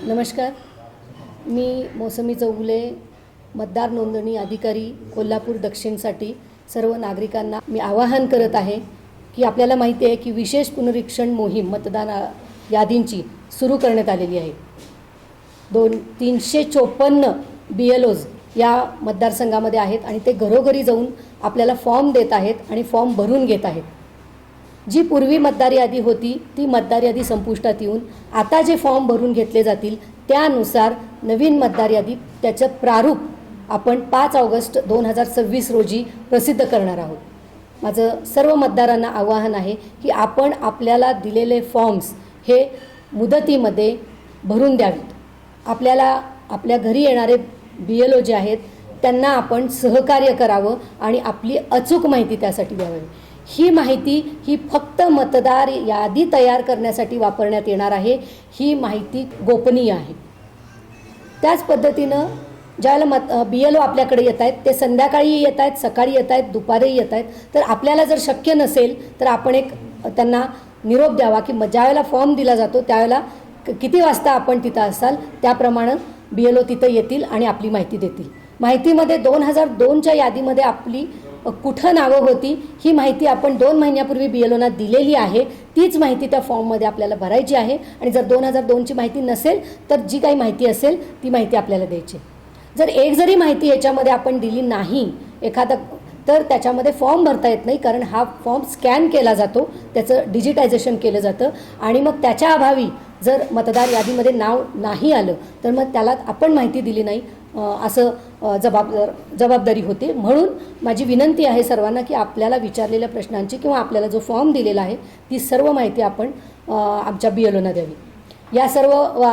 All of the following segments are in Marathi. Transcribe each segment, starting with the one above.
नमस्कार. मी मौसमी चौगुले, मतदार नोंदणी अधिकारी कोल्हापूर दक्षिणसाठी सर्व नागरिकांना मी आवाहन करत आहे की आपल्याला माहिती आहे की विशेष पुनरीक्षण मोहीम मतदान यादींची सुरू करण्यात आलेली आहे. 354 BLOज या मतदारसंघामध्ये आहेत आणि ते घरोघरी जाऊन आपल्याला फॉर्म देत आहेत आणि फॉर्म भरून घेत आहेत. जी पूर्वी मतदार यादी होती ती मतदार यादी संपुष्टात येऊन आता जे फॉर्म भरून घेतले जातील त्यानुसार नवीन मतदार यादी त्याचं प्रारूप आपण 5 ऑगस्ट 2026 रोजी प्रसिद्ध करणार आहोत. माझं सर्व मतदारांना आवाहन आहे की आपण आपल्याला दिलेले फॉर्म्स हे मुदतीमध्ये भरून द्यावीत. आपल्याला आपल्या घरी येणारे BLO जे आहेत त्यांना आपण सहकार्य करावं आणि आपली अचूक माहिती त्यासाठी द्यावी. ही माहिती ही फक्त मतदार यादी तयार करण्यासाठी वापरण्यात येणार आहे. ही माहिती गोपनीय आहे. त्याच पद्धतीनं ज्यावेळेला BLO आपल्याकडे येत आहेत ते संध्याकाळी येत आहेत, सकाळी येत आहेत, दुपारी येत आहेत. तर आपल्याला जर शक्य नसेल तर आपण एक त्यांना निरोप द्यावा की ज्यावेळेला फॉर्म दिला जातो त्यावेळेला किती वाजता आपण तिथं असाल त्याप्रमाणे BLO तिथं येतील आणि आपली माहिती देतील. माहितीमध्ये 2002च्या यादीमध्ये आपली कुठं नावं होती ही माहिती आपण 2 महिन्यापूर्वी BLOना दिलेली आहे. तीच माहिती त्या फॉर्ममध्ये आपल्याला भरायची आहे आणि जर 2002ची माहिती नसेल तर जी काही माहिती असेल ती माहिती आपल्याला द्यायची. जर एक जरी माहिती याच्यामध्ये आपण दिली नाही एखादा तर त्याच्यामध्ये फॉर्म भरता येत नाही, कारण हा फॉर्म स्कॅन केला जातो, त्याचं डिजिटायझेशन केलं जातं आणि मग त्याच्या अभावी जर मतदार यादीमध्ये नाव नाही आलं तर मग त्याला आपण माहिती दिली नाही असं जबाबदारी होते. म्हणून माझी विनंती आहे सर्वांना की आपल्याला विचारलेल्या प्रश्नांची किंवा आपल्याला जो फॉर्म दिलेला आहे ती सर्व माहिती आपण आमच्या BLOना द्यावी. या सर्व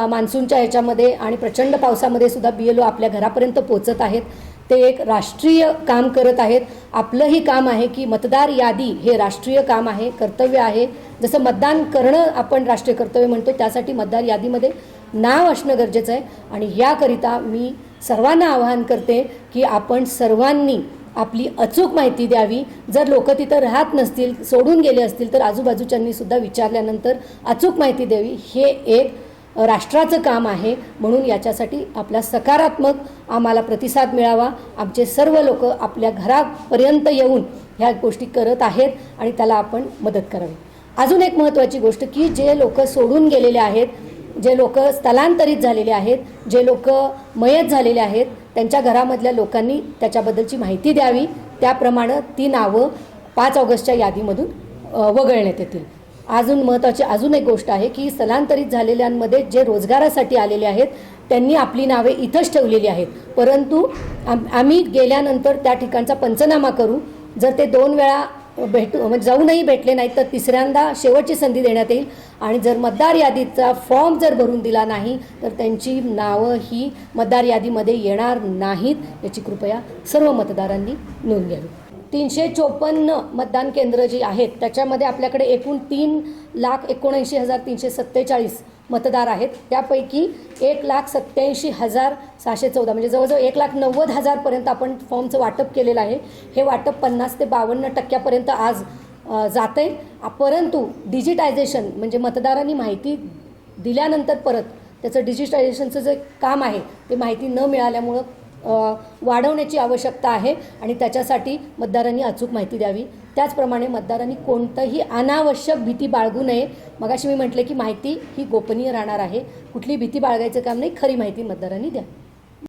मान्सूनच्या ह्याच्यामध्ये आणि प्रचंड पावसामध्ये सुद्धा BLO आपल्या घरापर्यंत पोचत आहेत. ते एक राष्ट्रीय काम करत आहेत. आपलंही काम आहे की मतदार यादी हे राष्ट्रीय काम आहे, कर्तव्य आहे. जसं मतदान करणं आपण राष्ट्रीय कर्तव्य म्हणतो त्यासाठी मतदार यादीमध्ये नाव असणं गरजेचं आहे. आणि याकरिता मी सर्वांना आवाहन करते की आपण सर्वांनी आपली अचूक माहिती द्यावी. जर लोक तिथं राहत नसतील, सोडून गेले असतील तर आजूबाजूच्यांनी सुद्धा विचारल्यानंतर अचूक माहिती द्यावी. हे एक राष्ट्राचं काम आहे. म्हणून याच्यासाठी आपला सकारात्मक आम्हाला प्रतिसाद मिळावा. आमचे सर्व लोक आपल्या घरापर्यंत येऊन ह्या गोष्टी करत आहेत आणि त्याला आपण मदत करावी. अजून एक महत्त्वाची गोष्ट की जे लोक सोडून गेलेले आहेत, जे लोक स्थलांतरित झालेले आहेत, जे लोक मयत झालेले आहेत त्यांच्या घरामधल्या लोकांनी त्याच्याबद्दलची माहिती द्यावी. त्याप्रमाणे ती नावं 5 ऑगस्टच्या यादीमधून वगळण्यात येतील. महत्त्वाची अजून एक गोष्ट आहे की स्थलांतरित झालेल्यांमध्ये जे रोजगारासाठी आलेले आहेत त्यांनी आपली नावे इथंच ठेवलेली आहेत, परंतु आम्ही गेल्यानंतर त्या ठिकाणचा पंचनामा करू. जर ते 2 वेळा म्हणजे जाऊनही भेटले नाहीत तर तिसऱ्यांदा शेवटची संधी देण्यात येईल. आणि जर मतदार यादीचा फॉर्म जर भरून दिला नाही तर त्यांची नावं ही मतदार यादीमध्ये येणार नाहीत. याची कृपया सर्व मतदारांनी नोंद घ्यावी. 354 मतदान केंद्र जी आहेत त्याच्यामध्ये आपल्याकडे एकूण 3,79,347 मतदार आहेत. त्यापैकी 1,87,614 म्हणजे जवळजवळ 1,90,000 पर्यंत आपण फॉर्मचं वाटप केलेलं आहे. हे वाटप 50 ते 52% आज जात आहे. परंतु डिजिटायझेशन म्हणजे मतदारांनी माहिती दिल्यानंतर परत त्याचं डिजिटायझेशनचं जे काम आहे ते माहिती न मिळाल्यामुळं वाढवण्याची आवश्यकता आहे आणि त्याच्यासाठी मतदारांनी अचूक माहिती द्यावी. त्याचप्रमाणे मतदारांनी कोणतंही अनावश्यक भीती बाळगू नये. मगाशी मी म्हटले की माहिती ही गोपनीय राहणार आहे. कुठली भीती बाळगायचं काम नाही, खरी माहिती मतदारांनी द्या.